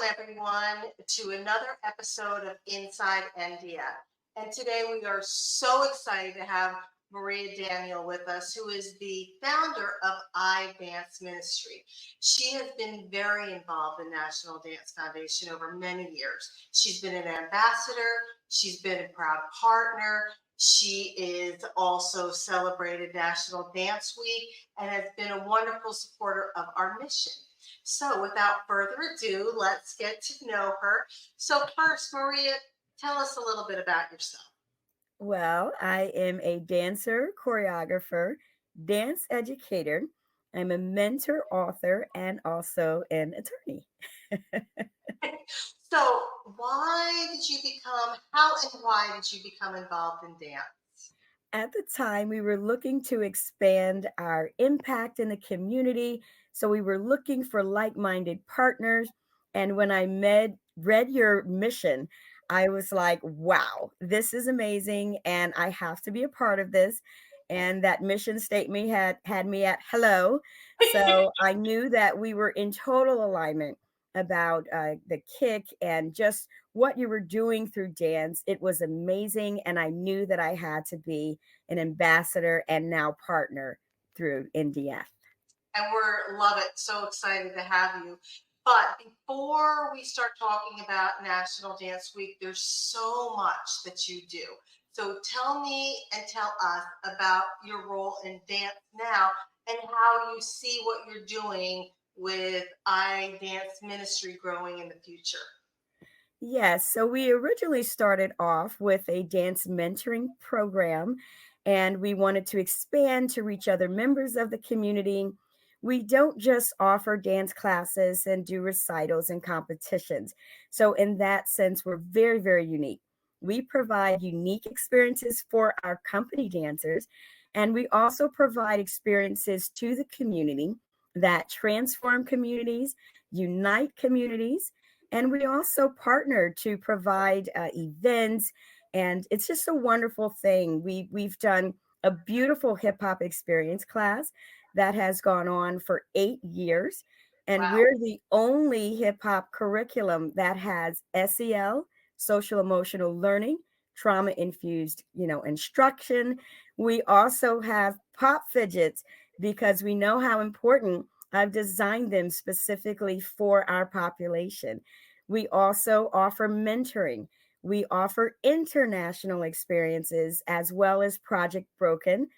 everyone, to another episode of Inside NDF. And today we are so excited to have Maria Daniel with us, who is the founder of iDance Ministry. She has been very involved in National Dance Foundation over many years. She's been an ambassador, she's been a proud partner. She is also celebrated National Dance Week and has been a wonderful supporter of our mission. So, without further ado, let's get to know her. So, first, Maria, tell us a little bit about yourself. Well, I am a dancer, choreographer, dance educator. I'm a mentor, author, and also an attorney. So, why did you become, how and why did you become involved in dance? At the time, we were looking to expand our impact in the community. So we were looking for like minded partners. And when read your mission, I was like, wow, this is amazing. And I have to be a part of this. And that mission statement had me at hello. So I knew that we were in total alignment about the kick and just what you were doing through dance. It was amazing. And I knew that I had to be an ambassador and now partner through NDF. And we're love it. So excited to have you. But before we start talking about National Dance Week, there's so much that you do. So tell me and tell us about your role in dance now and how you see what you're doing with iDance Ministry growing in the future. Yes, so we originally started off with a dance mentoring program, and we wanted to expand to reach other members of the community. We don't just offer dance classes and do recitals and competitions. So, in that sense, we're very, very unique. We provide unique experiences for our company dancers, and we also provide experiences to the community that transform communities, unite communities, and we also partner to provide events, and it's just a wonderful thing. We've done a beautiful hip hop experience class that has gone on for 8 years, and Wow. we're the only hip hop curriculum that has SEL, social emotional learning, trauma infused, instruction. We also have pop fidgets because we know how important. I've designed them specifically for our population. We also offer mentoring. We offer international experiences as well as Project Broken.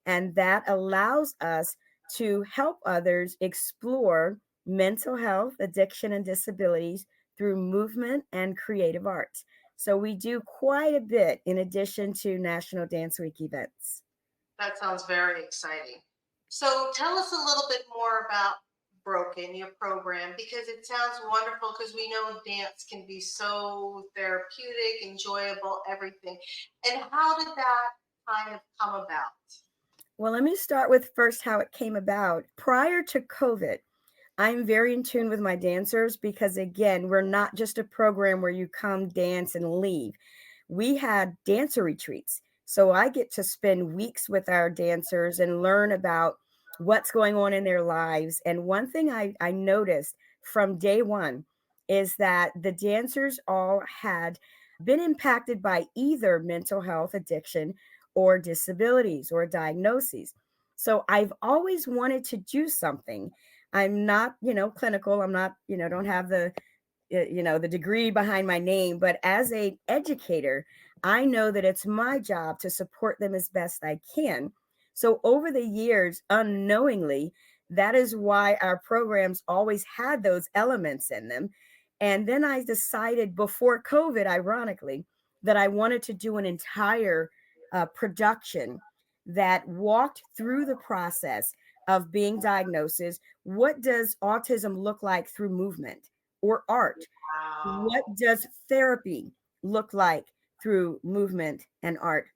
And that allows us to help others explore mental health, addiction, and disabilities through movement and creative arts. So we do quite a bit in addition to National Dance Week events. That sounds very exciting. So tell us a little bit more about Broken, your program, because it sounds wonderful because we know dance can be so therapeutic, enjoyable, everything. And how did that kind of come about? Well, let me start with first how it came about. Prior to COVID, I'm very in tune with my dancers because, again, we're not just a program where you come, dance, and leave. We had dancer retreats. So I get to spend weeks with our dancers and learn about what's going on in their lives. And one thing I noticed from day one is that the dancers all had been impacted by either mental health, addiction, or disabilities or diagnoses. So I've always wanted to do something. I'm not, clinical. I'm not, don't have the degree behind my name, but as a educator, I know that it's my job to support them as best I can. So over the years, unknowingly, that is why our programs always had those elements in them. And then I decided before COVID, ironically, that I wanted to do an entire production that walked through the process of being diagnosed. What does autism look like through movement or art? What Wow. does therapy look like through movement and art?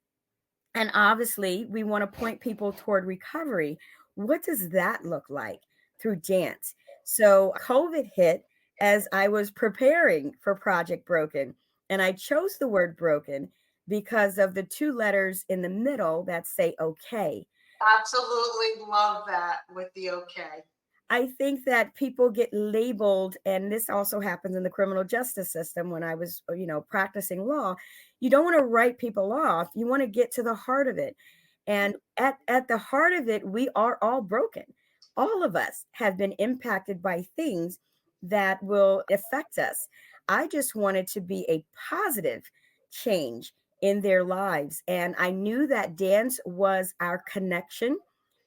And obviously, we want to point people toward recovery. What does that look like through dance? So, COVID hit as I was preparing for Project Broken, and I chose the word broken because of the two letters in the middle that say okay. Absolutely love that with the okay. I think that people get labeled, and this also happens in the criminal justice system when I was, practicing law. You don't want to write people off. You want to get to the heart of it. And at the heart of it, we are all broken. All of us have been impacted by things that will affect us. I just wanted to be a positive change in their lives. And I knew that dance was our connection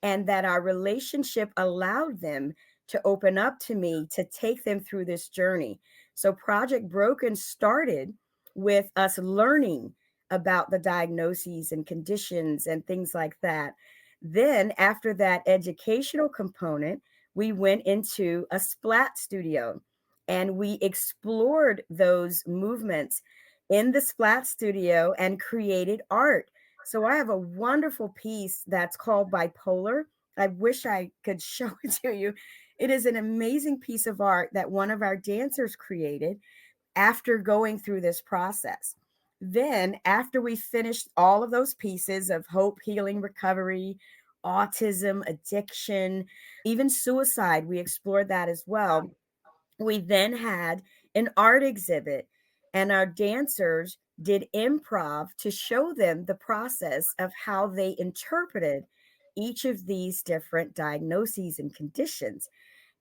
and that our relationship allowed them to open up to me to take them through this journey. So Project Broken started with us learning about the diagnoses and conditions and things like that. Then, after that educational component, we went into a splat studio and we explored those movements in the splat studio and created art. So I have a wonderful piece that's called Bipolar. I wish I could show it to you. It is an amazing piece of art that one of our dancers created after going through this process. Then, after we finished all of those pieces of hope, healing, recovery, autism, addiction, even suicide, we explored that as well. We then had an art exhibit, and our dancers did improv to show them the process of how they interpreted each of these different diagnoses and conditions.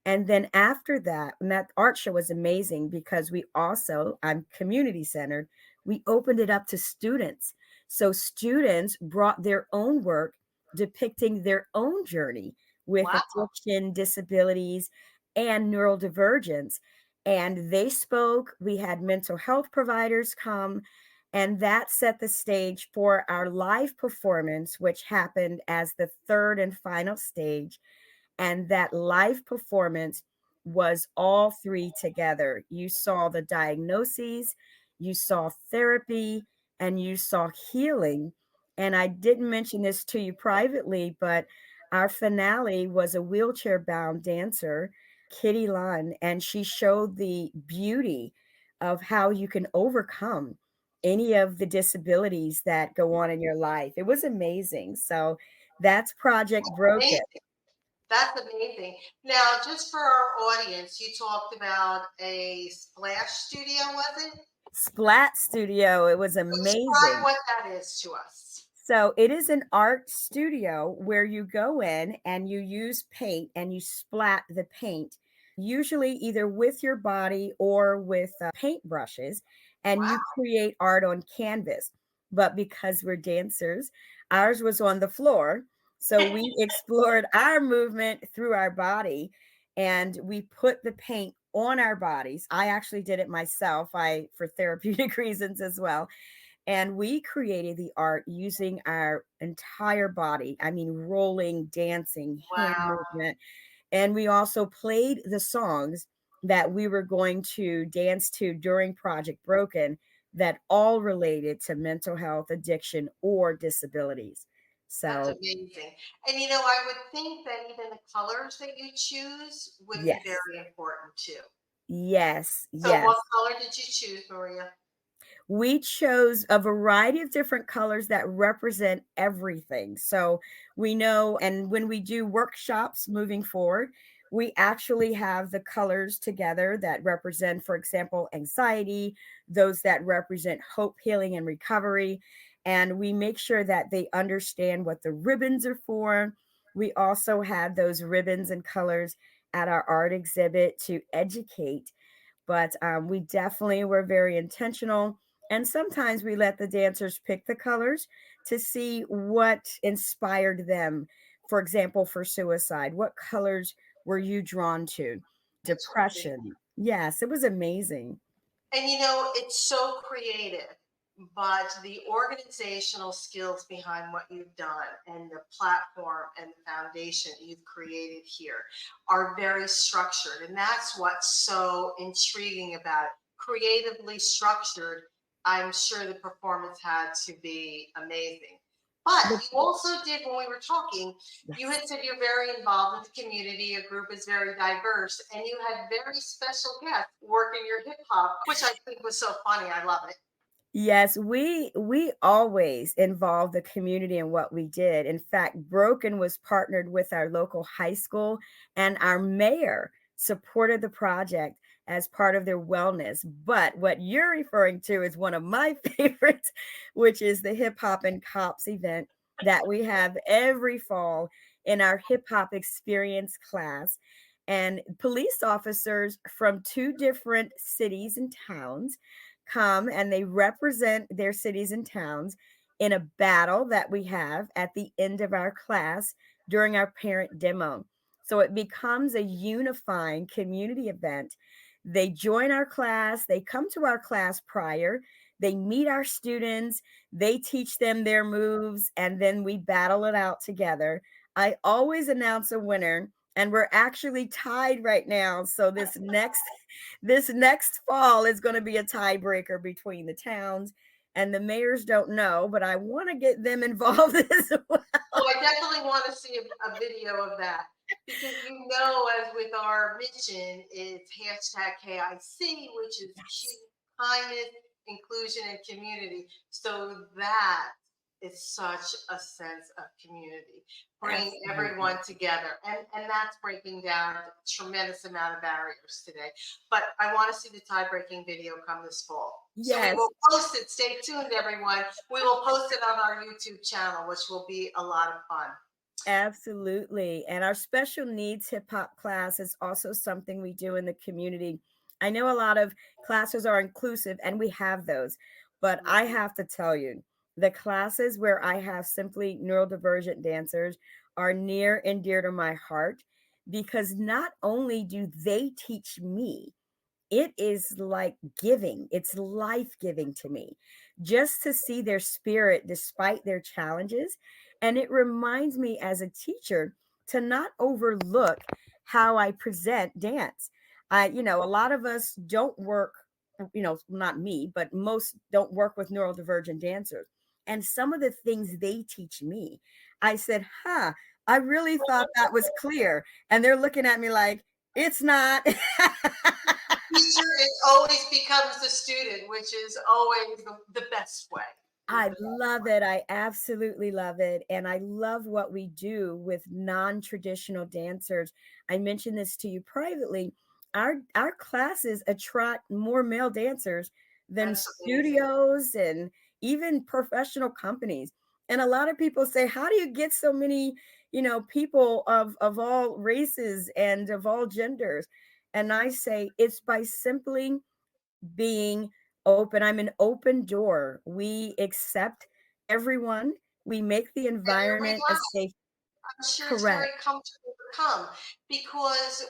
And then after that, and that art show was amazing because we also, I'm community centered, we opened it up to students. So students brought their own work depicting their own journey with Wow. addiction, disabilities, and neurodivergence. And they spoke. We had mental health providers come, and that set the stage for our live performance, which happened as the third and final stage. And that live performance was all three together. You saw the diagnoses, you saw therapy, and you saw healing. And I didn't mention this to you privately, but our finale was a wheelchair bound dancer, Kitty Lunn, and she showed the beauty of how you can overcome any of the disabilities that go on in your life. It was amazing. So that's Project Broken. Amazing. That's amazing. Now, just for our audience, you talked about a splash studio, was it? Splat Studio, it was Describe amazing. what that is to us. So it is an art studio where you go in and you use paint and you splat the paint, usually either with your body or with paint brushes, and Wow. you create art on canvas. But because we're dancers, ours was on the floor. So we explored our movement through our body and we put the paint on our bodies. I actually did it myself, I for therapeutic reasons as well, and we created the art using our entire body. I mean, rolling, dancing, hand Wow. movement. And we also played the songs that we were going to dance to during Project Broken that all related to mental health, addiction, or disabilities. That's So, amazing. And I would think that even the colors that you choose would be yes, very important too. yes, So, what yes. color did you choose, Maria? We chose a variety of different colors that represent everything. So we know, and when we do workshops moving forward, we actually have the colors together that represent, for example, anxiety, those that represent hope, healing, and recovery. And we make sure that they understand what the ribbons are for. We also have those ribbons and colors at our art exhibit to educate, but we definitely were very intentional. And sometimes we let the dancers pick the colors to see what inspired them. For example, for suicide, what colors were you drawn to? Interesting. Depression. Yes, it was amazing. And it's so creative, but the organizational skills behind what you've done and the platform and the foundation you've created here are very structured. And that's what's so intriguing about it. Creatively structured, I'm sure the performance had to be amazing. But The- you also did, when we were talking, you Yes. had said you're very involved with the community, your group is very diverse, and you had very special guests working your hip hop, which I think was so funny. I love it. Yes, we always involve the community in what we did. In fact, Broken was partnered with our local high school, and our mayor supported the project as part of their wellness. But what you're referring to is one of my favorites, which is the Hip Hop and Cops event that we have every fall in our hip hop experience class. And police officers from two different cities and towns come and they represent their cities and towns in a battle that we have at the end of our class during our parent demo. So it becomes a unifying community event. They join our class, they come to our class prior, they meet our students, they teach them their moves, and then we battle it out together. I always announce a winner, and we're actually tied right now. So this next fall is going to be a tiebreaker between the towns, and the mayors don't know, but I want to get them involved as well. Oh, I definitely want to see a video of that because as with our mission, it's hashtag KIC, which is Yes, kindness, inclusion, and community. So that is such a sense of community, bringing absolutely. everyone together, and that's breaking down a tremendous amount of barriers today. But I want to see the tie breaking video come this fall. So we Yes, will post it. Stay tuned, everyone. We will post it on our YouTube channel, which will be a lot of fun. absolutely. And our special needs hip hop class is also something we do in the community. I know a lot of classes are inclusive, and we have those, but I Mhm. have to tell you, the classes where I have simply neurodivergent dancers are near and dear to my heart because not only do they teach me, it is like giving. It's life-giving to me just to see their spirit despite their challenges. And it reminds me as a teacher to not overlook how I present dance. A lot of us don't work, not me, but most don't work with neurodivergent dancers. And some of the things they teach me, I said, huh, I really thought that was clear. And they're looking at me like, it's not. Teacher, it always becomes the student, which is always the best way. Is I the best love way. it. I absolutely love it. And I love what we do with non-traditional dancers. I mentioned this to you privately. Our classes attract more male dancers than That's amazing. studios and even professional companies. And a lot of people say, how do you get so many, people of all races and of all genders? And I say it's by simply being open. I'm an open door. We accept everyone. We make the And you're environment a relaxed. safe. I'm sure it's very Correct. comfortable to come because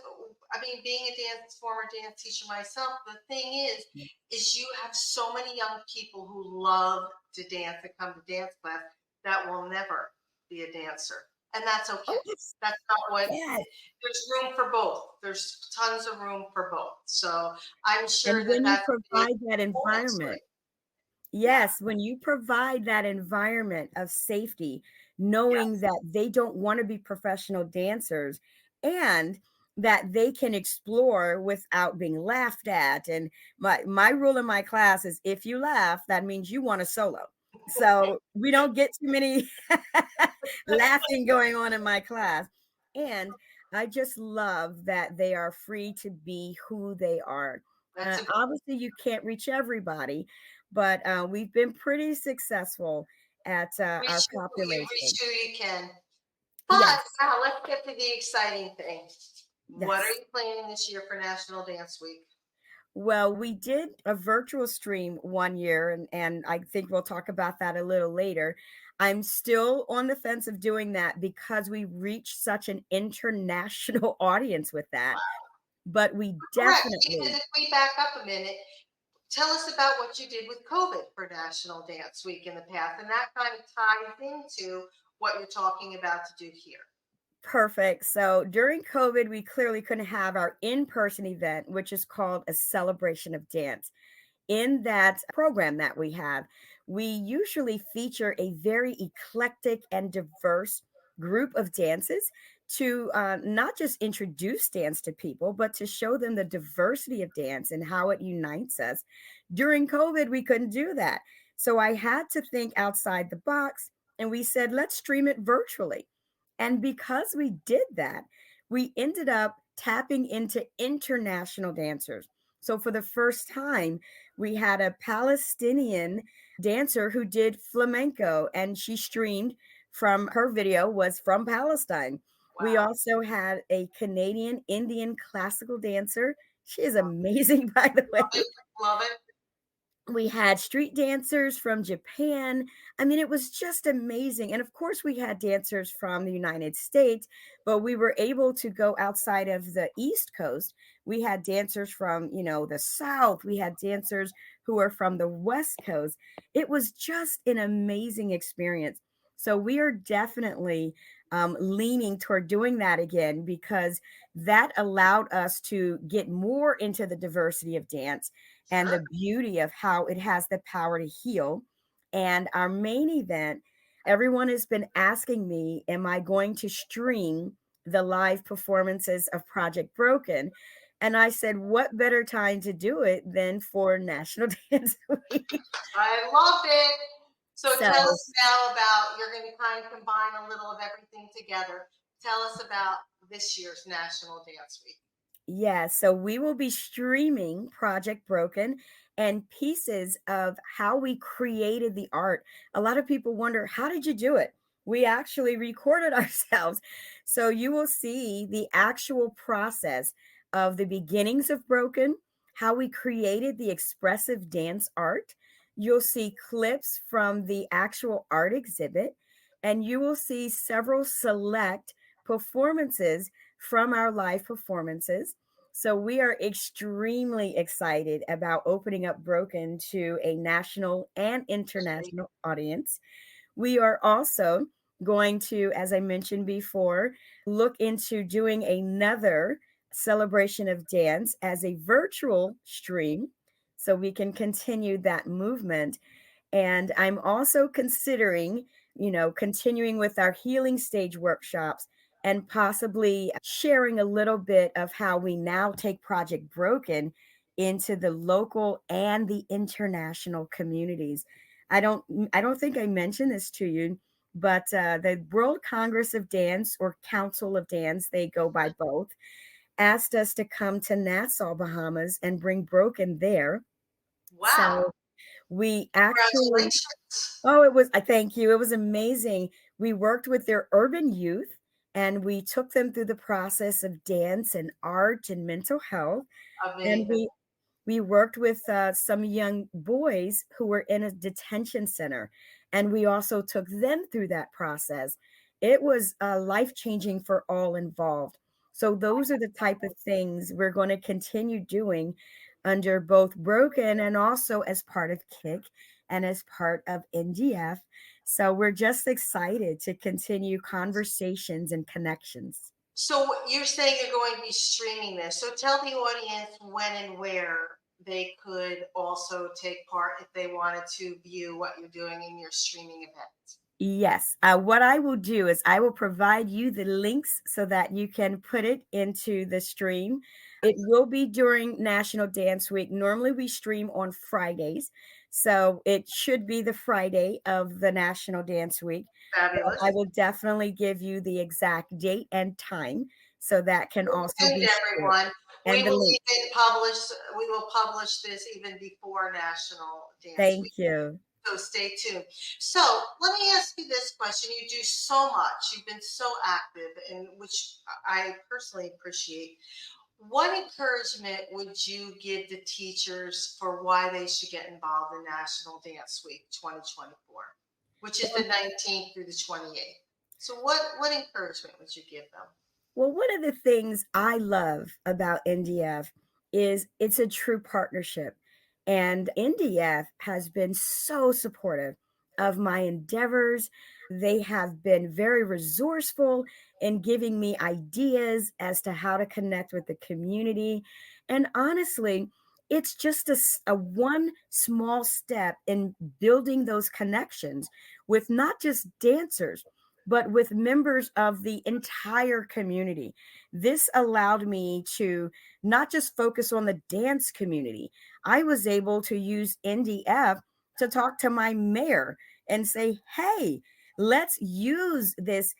I mean, being a former dance teacher myself, the thing is you have so many young people who love to dance and come to dance class that will never be a dancer, and that's okay. Oh, yes. That's not what. Yes. There's room for both. There's tons of room for both. So I'm sure And that when you that's a big provide that performance environment, rate. Yeah, yes, when you provide that environment of safety, knowing yes. that they don't want to be professional dancers and that they can explore without being laughed at. And my rule in my class is if you laugh, that means you want a solo. So we don't get too many laughing going on in my class. And I just love that they are free to be who they are. That's important. Obviously, you can't reach everybody, but we've been pretty successful at our You've population. reached who you can. But Yes, now let's get to the exciting thing. What are yes. you planning this year for National Dance Week? Well, we did a virtual stream one year, and I think we'll talk about that a little later. I'm still on the fence of doing that because we reach such an international audience with that. But we Correct. definitely. Because if we back up a minute, tell us about what you did with COVID for National Dance Week in the past. And that kind of ties into what you're talking about to do here. Perfect. So during COVID, we clearly couldn't have our in person event, which is called a celebration of dance. In that program that we have, we usually feature a very eclectic and diverse group of dances to not just introduce dance to people, but to show them the diversity of dance and how it unites us. During COVID, we couldn't do that. So I had to think outside the box, and we said, let's stream it virtually. And because we did that, we ended up tapping into international dancers. So for the first time, we had a Palestinian dancer who did flamenco, and she streamed from her video was from Palestine. We Wow. also had a Canadian Indian classical dancer. She is amazing, by the Love way. it. Love it. We had street dancers from Japan. I mean, it was just amazing. And of course, we had dancers from the United States, but we were able to go outside of the East Coast. We had dancers from, the South. We had dancers who were from the West Coast. It was just an amazing experience. So we are definitely leaning toward doing that again because that allowed us to get more into the diversity of dance and Sure. the beauty of how it has the power to heal. And our main event, everyone has been asking me, am I going to stream the live performances of Project Broken? And I said, what better time to do it than for National Dance Week? I loved it. So tell So, us now about, you're going to kind of combine a little of everything together. Tell us about this year's National Dance Week. yeah, so we will be streaming Project Broken and pieces of how we created the art. A lot of people wonder, how did you do it? We actually recorded ourselves. So you will see the actual process of the beginnings of Broken, how we created the expressive dance art. You'll see clips from the actual art exhibit, and you will see several select performances from our live performances. So we are extremely excited about opening up Broken to a national and international audience. We are also going to, as I mentioned before, look into doing another celebration of dance as a virtual stream so we can continue that movement. And I'm also considering, continuing with our healing stage workshops and possibly sharing a little bit of how we now take Project Broken into the local and the international communities. I don't think I mentioned this to you, but the World Congress of Dance or Council of Dance, they go by both, asked us to come to Nassau, Bahamas and bring Broken there. Wow. So we actually Congratulations. Oh, it was I thank you. It was amazing. We worked with their urban youth and we took them through the process of dance and art and mental health. And Amazing. we worked with some young boys who were in a detention center, and we also took them through that process. It was life changing for all involved. So, those are the type of things we're going to continue doing under both Broken and also as part of Kick and as part of NDF. So, we're just excited to continue conversations and connections. So you're saying you're going to be streaming this. So tell the audience when and where they could also take part if they wanted to view what you're doing in your streaming event. Yes. What I will do is I will provide you the links so that you can put it into the stream. It will be during National Dance Week. Normally we stream on Fridays. So it should be the Friday of the National Dance Week. But I Fabulous. will definitely give you the exact date and time so that can also And be shared. everyone, we And the will link. even publish, we will publish this even before National Dance Week. Thank you. So stay tuned. So let me ask you this question. You do so much. You've been so active, and which I personally appreciate. What encouragement would you give to teachers for why they should get involved in National Dance Week 2024, which is the 19th through the 28th? So what encouragement would you give them? Well, one of the things I love about NDF is it's a true partnership. And NDF has been so supportive of my endeavors. They have been very resourceful in giving me ideas as to how to connect with the community. And honestly, it's just a one small step in building those connections with not just dancers, but with members of the entire community. This allowed me to not just focus on the dance community. I was able to use NDF to talk to my mayor and say, hey, let's use this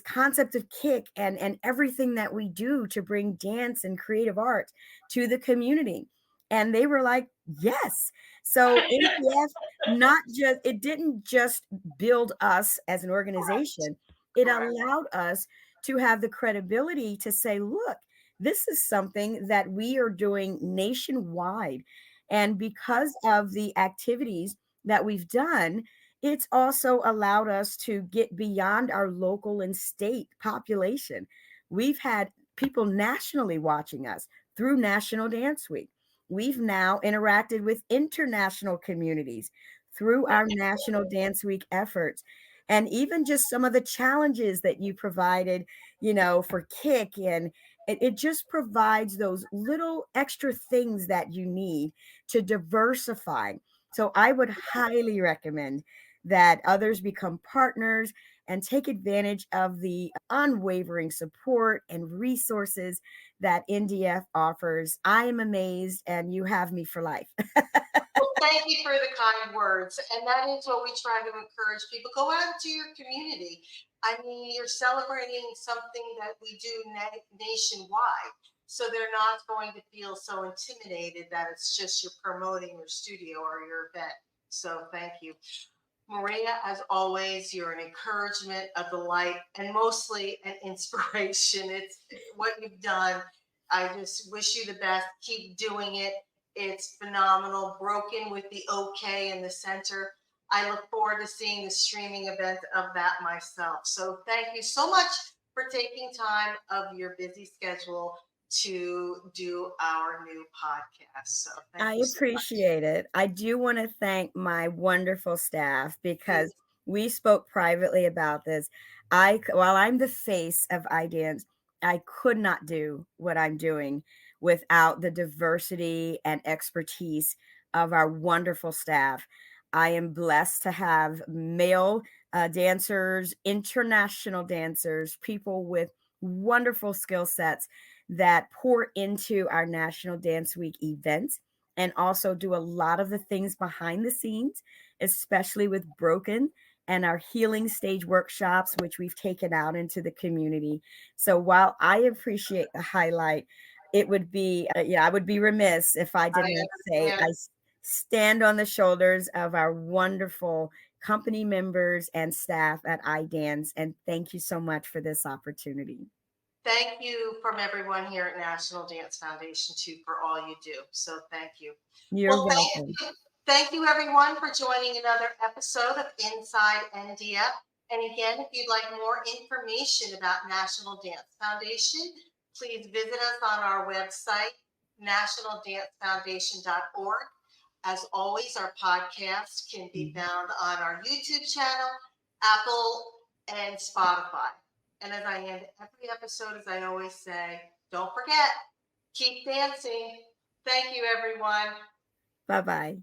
concept of kick and everything that we do to bring dance and creative art to the community. And they were like, yes. So NDF, not just, it didn't just build us as an Correct. organization, it Correct. allowed us to have the credibility to say, look, this is something that we are doing nationwide. And because of the activities that we've done, it's also allowed us to get beyond our local and state population. We've had people nationally watching us through National Dance Week. We've now interacted with international communities through our National Dance Week efforts. And even just some of the challenges that you provided, for kick, and it just provides those little extra things that you need to diversify. So I would highly recommend that others become partners and take advantage of the unwavering support and resources that NDF offers. I am amazed, and you have me for life. Well, thank you for the kind words. And that is what we try to encourage people. Go out into your community. I mean, you're celebrating something that we do nationwide. So they're not going to feel so intimidated that it's just you're promoting your studio or your event. So thank you. Maria, as always, you're an encouragement, a delight, and mostly an inspiration. It's what you've done. I just wish you the best. Keep doing it. It's phenomenal. Broken with the OK in the center. I look forward to seeing the streaming event of that myself. So thank you so much for taking time of your busy schedule to do our new podcast. So thank I you so much. appreciate it. I do want to thank my wonderful staff Please. because we spoke privately about this. While I'm the face of iDance, I could not do what I'm doing without the diversity and expertise of our wonderful staff. I am blessed to have male dancers, international dancers, people with wonderful skill sets that pour into our National Dance Week events and also do a lot of the things behind the scenes, especially with Broken and our healing stage workshops, which we've taken out into the community. So while I appreciate the highlight, it would be, I would be remiss if I did I not say understand. stand on the shoulders of our wonderful company members and staff at iDance. And thank you so much for this opportunity. Thank you from everyone here at National Dance Foundation too for all you do. So thank you. You're Well, welcome. thank you everyone for joining another episode of Inside NDF. And again, if you'd like more information about National Dance Foundation, please visit us on our website, nationaldancefoundation.org. As always, our podcast can be Mhm. found on our YouTube channel, Apple, and Spotify. And as I end every episode, as I always say, don't forget, keep dancing. Thank you, everyone. Bye bye.